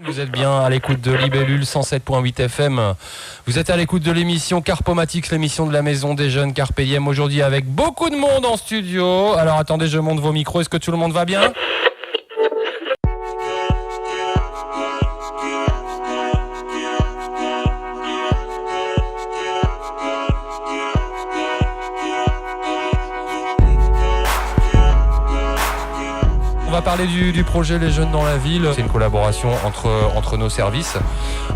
Vous êtes bien à l'écoute de Libellule 107.8 FM. Vous êtes à l'écoute de l'émission Carpomatics, l'émission de la maison des jeunes Carpe Diem. Aujourd'hui avec beaucoup de monde en studio. Alors attendez, je monte vos micros. Est-ce que tout le monde va bien ? On va parler du projet Les Jeunes dans la Ville. C'est une collaboration entre nos services.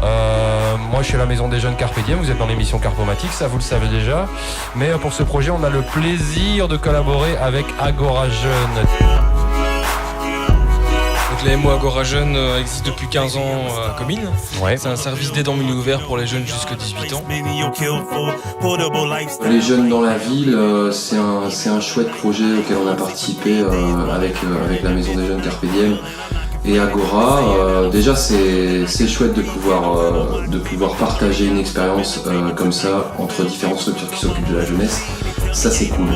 Moi, je suis à la Maison des Jeunes Carpe Diem. Vous êtes dans l'émission Carpomatics, ça vous le savez déjà. Mais pour ce projet, on a le plaisir de collaborer avec Agora Jeunes. Donc la MO Agora Jeunes existe depuis 15 ans à Comines. Ouais. C'est un service d'aide en milieu ouvert pour les jeunes jusqu'à 18 ans. Les Jeunes dans la Ville, c'est un chouette projet auquel on a participé avec la Maison des Jeunes Carpe Diem et Agora. Déjà c'est chouette de pouvoir partager une expérience comme ça entre différentes structures qui s'occupent de la jeunesse. Ça c'est cool.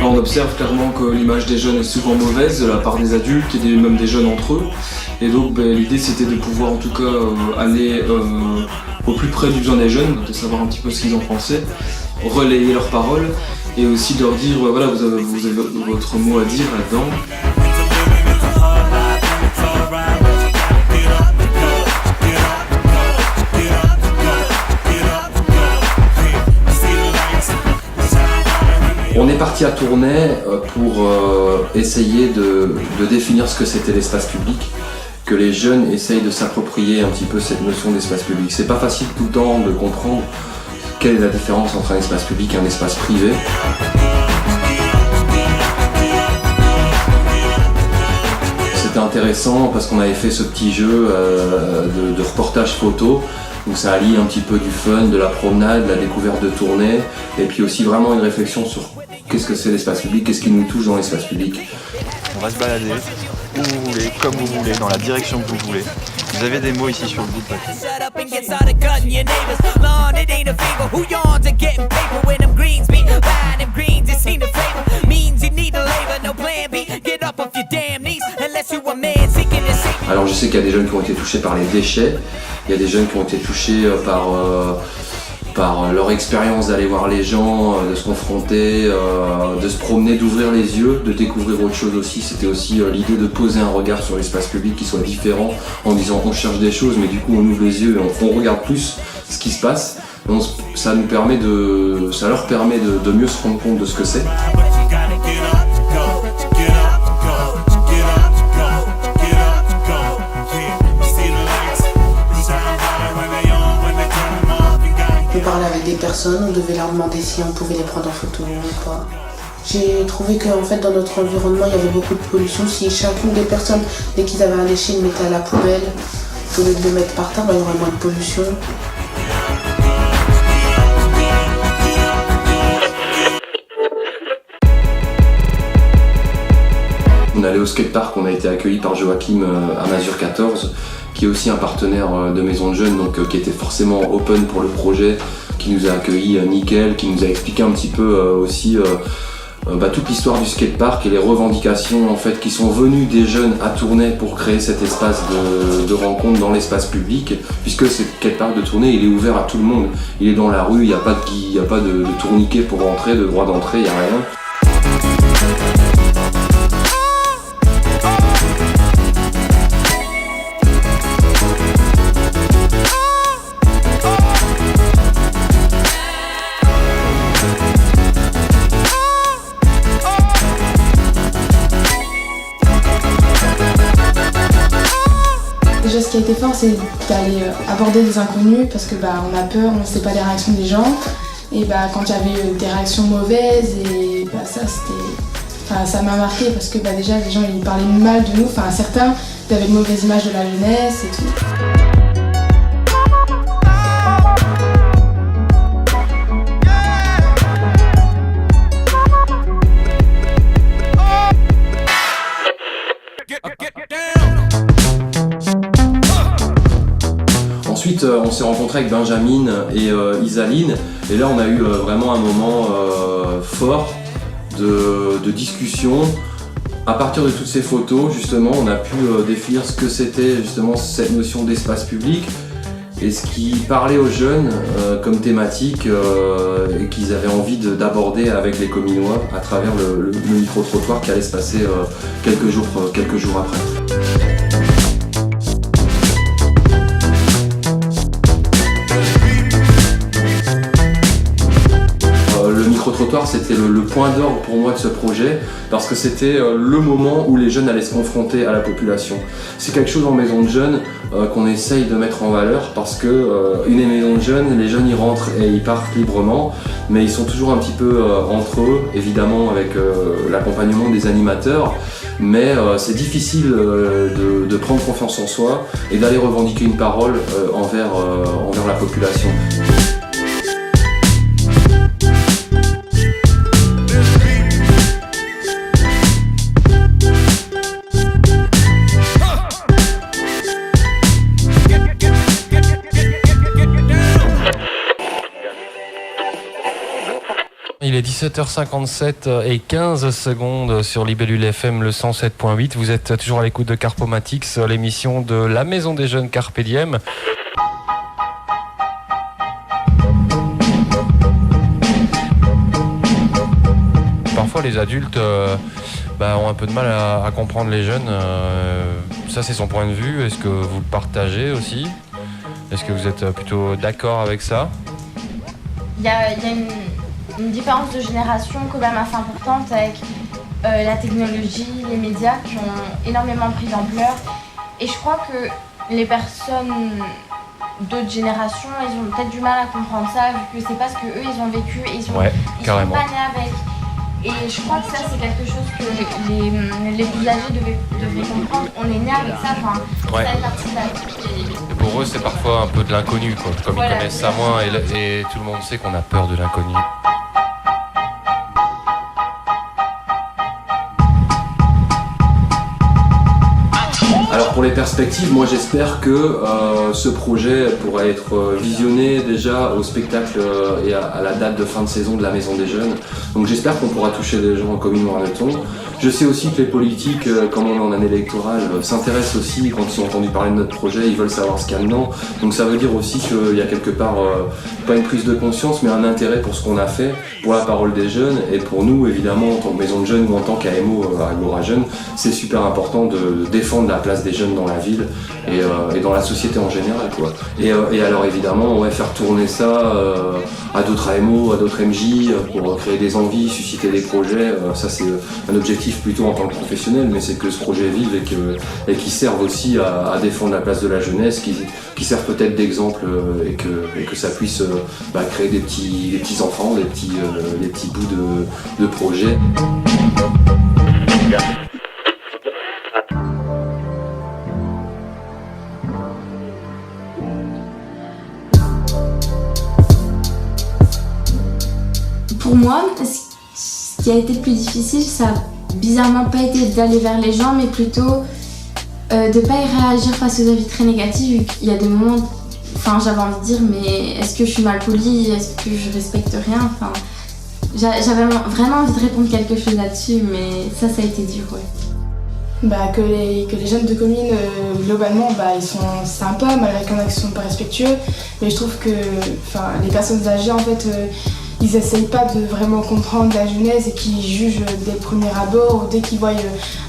On observe clairement que l'image des jeunes est souvent mauvaise de la part des adultes et même des jeunes entre eux. Et donc l'idée c'était de pouvoir en tout cas aller au plus près du besoin des jeunes, de savoir un petit peu ce qu'ils en pensaient, relayer leurs paroles et aussi de leur dire voilà, vous avez votre mot à dire là-dedans. On est parti à Tournai pour essayer de définir ce que c'était l'espace public, que les jeunes essayent de s'approprier un petit peu cette notion d'espace public. C'est pas facile tout le temps de comprendre quelle est la différence entre un espace public et un espace privé. C'était intéressant parce qu'on avait fait ce petit jeu de reportage photo. Donc ça allie un petit peu du fun, de la promenade, de la découverte de Tournai, et puis aussi vraiment une réflexion sur qu'est-ce que c'est l'espace public, qu'est-ce qui nous touche dans l'espace public. On va se balader où vous voulez, comme vous voulez, dans la direction que vous voulez. Vous avez des mots ici sur le bout de papier. Alors je sais qu'il y a des jeunes qui ont été touchés par les déchets, il y a des jeunes qui ont été touchés par leur expérience d'aller voir les gens, de se confronter, de se promener, d'ouvrir les yeux, de découvrir autre chose aussi. C'était aussi l'idée de poser un regard sur l'espace public qui soit différent en disant on cherche des choses mais du coup on ouvre les yeux et on regarde plus ce qui se passe. Donc, ça leur permet de mieux se rendre compte de ce que c'est. On parlait avec des personnes, on devait leur demander si on pouvait les prendre en photo ou pas. J'ai trouvé qu'en fait dans notre environnement il y avait beaucoup de pollution. Si chacune des personnes, dès qu'ils avaient un déchet, ils le mettaient à la poubelle, au lieu de le mettre par terre, il y aurait moins de pollution. On allait au skatepark, on a été accueillis par Joachim à Masure 14, qui est aussi un partenaire de Maison de Jeunes, donc qui était forcément open pour le projet, qui nous a accueillis nickel, qui nous a expliqué un petit peu aussi toute l'histoire du skatepark et les revendications en fait qui sont venues des jeunes à Tournai pour créer cet espace de rencontre dans l'espace public, puisque ce skatepark de Tournai il est ouvert à tout le monde, il est dans la rue, il n'y a pas de tourniquet pour rentrer, de droit d'entrée, il n'y a rien. Déjà, ce qui a été fort, c'est d'aller aborder des inconnus parce que on a peur, on ne sait pas les réactions des gens. Et quand il y avait des réactions mauvaises, et ça m'a marqué parce que déjà les gens ils parlaient mal de nous. Certains ils avaient une mauvaise image de la jeunesse et tout. Ensuite, on s'est rencontré avec Benjamin et Isaline, et là on a eu vraiment un moment fort de discussion. À partir de toutes ces photos, justement, on a pu définir ce que c'était justement cette notion d'espace public et ce qui parlait aux jeunes comme thématique et qu'ils avaient envie d'aborder avec les Cominois à travers le micro-trottoir qui allait se passer quelques jours après. Le micro-trottoir, c'était le point d'orgue pour moi de ce projet parce que c'était le moment où les jeunes allaient se confronter à la population. C'est quelque chose en maison de jeunes qu'on essaye de mettre en valeur parce que une maison de jeunes, les jeunes y rentrent et ils partent librement, mais ils sont toujours un petit peu entre eux, évidemment avec l'accompagnement des animateurs, mais c'est difficile de prendre confiance en soi et d'aller revendiquer une parole envers la population. Il est 17h57 et 15 secondes sur Libellule FM le 107.8. Vous êtes toujours à l'écoute de Carpomatics, l'émission de la Maison des Jeunes Carpe Diem. Parfois les adultes ont un peu de mal à comprendre les jeunes. Ça c'est son point de vue. Est-ce que vous le partagez aussi ? Est-ce que vous êtes plutôt d'accord avec ça ? Il y a une différence de génération quand même assez importante avec la technologie, les médias qui ont énormément pris d'ampleur. Et je crois que les personnes d'autres générations, ils ont peut-être du mal à comprendre ça vu que c'est pas ce qu'eux ils ont vécu et ils sont pas nés avec. Et je crois que ça c'est quelque chose que les plus âgés devraient comprendre. On est nés avec ça, ça fait partie de la vie. Pour eux c'est parfois un peu de l'inconnu, quoi. Comme ils connaissent ça moins et tout le monde sait qu'on a peur de l'inconnu. Alors pour les perspectives, moi j'espère que ce projet pourra être visionné déjà au spectacle et à la date de fin de saison de la Maison des Jeunes. Donc j'espère qu'on pourra toucher des gens en Commune-Warneton. Je sais aussi que les politiques, comme on est en année électorale, s'intéressent aussi quand ils ont entendu parler de notre projet, ils veulent savoir ce qu'il y a dedans. Donc ça veut dire aussi qu'il y a quelque part, pas une prise de conscience, mais un intérêt pour ce qu'on a fait, pour la parole des jeunes et pour nous évidemment en tant que Maison de Jeunes ou en tant qu'AMO, Agora Jeunes, c'est super important de défendre la place des jeunes dans la ville et dans la société en général, quoi. Et alors évidemment, faire tourner ça à d'autres AMO, à d'autres MJ pour créer des envies, susciter des projets, ça c'est un objectif plutôt en tant que professionnel, mais c'est que ce projet vive et qu'il serve aussi à défendre la place de la jeunesse, qui serve peut-être d'exemple et que ça puisse créer des petits enfants, des petits bouts de projets. Pour moi, ce qui a été le plus difficile, ça a bizarrement pas été d'aller vers les gens, mais plutôt de pas y réagir face aux avis très négatifs. Il y a des moments, j'avais envie de dire, mais est-ce que je suis mal polie, est-ce que je respecte rien, j'avais vraiment envie de répondre quelque chose là-dessus, mais ça a été dur, ouais. Que les jeunes de commune, globalement, ils sont sympas, malgré qu'il y en a qui sont pas respectueux, mais je trouve que les personnes âgées, en fait, ils essayent pas de vraiment comprendre la jeunesse et qu'ils jugent dès le premier abord, ou dès qu'ils voient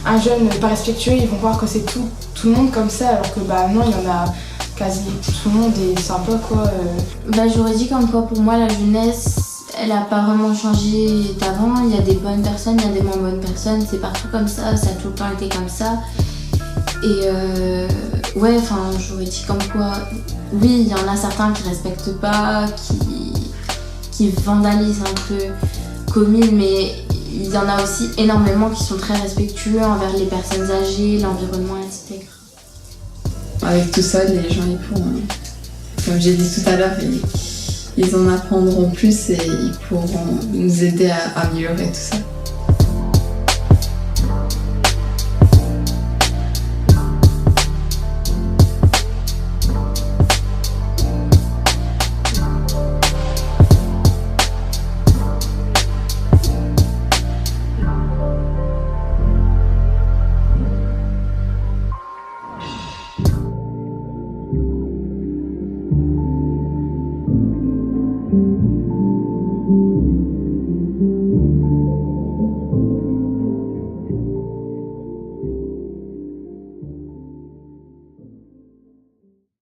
un jeune pas respectueux, ils vont croire que c'est tout le monde comme ça, alors que non, il y en a quasi tout le monde est sympa, quoi. J'aurais dit comme quoi pour moi la jeunesse, elle a pas vraiment changé d'avant. Il y a des bonnes personnes, il y a des moins bonnes personnes, c'est partout comme ça a tout le temps été comme ça. Et j'aurais dit comme quoi, oui, il y en a certains qui respectent pas, qui vandalisent un peu commune, mais il y en a aussi énormément qui sont très respectueux envers les personnes âgées, l'environnement, etc. Avec tout ça, les gens ils pourront, comme j'ai dit tout à l'heure, ils en apprendront plus et ils pourront nous aider à améliorer tout ça.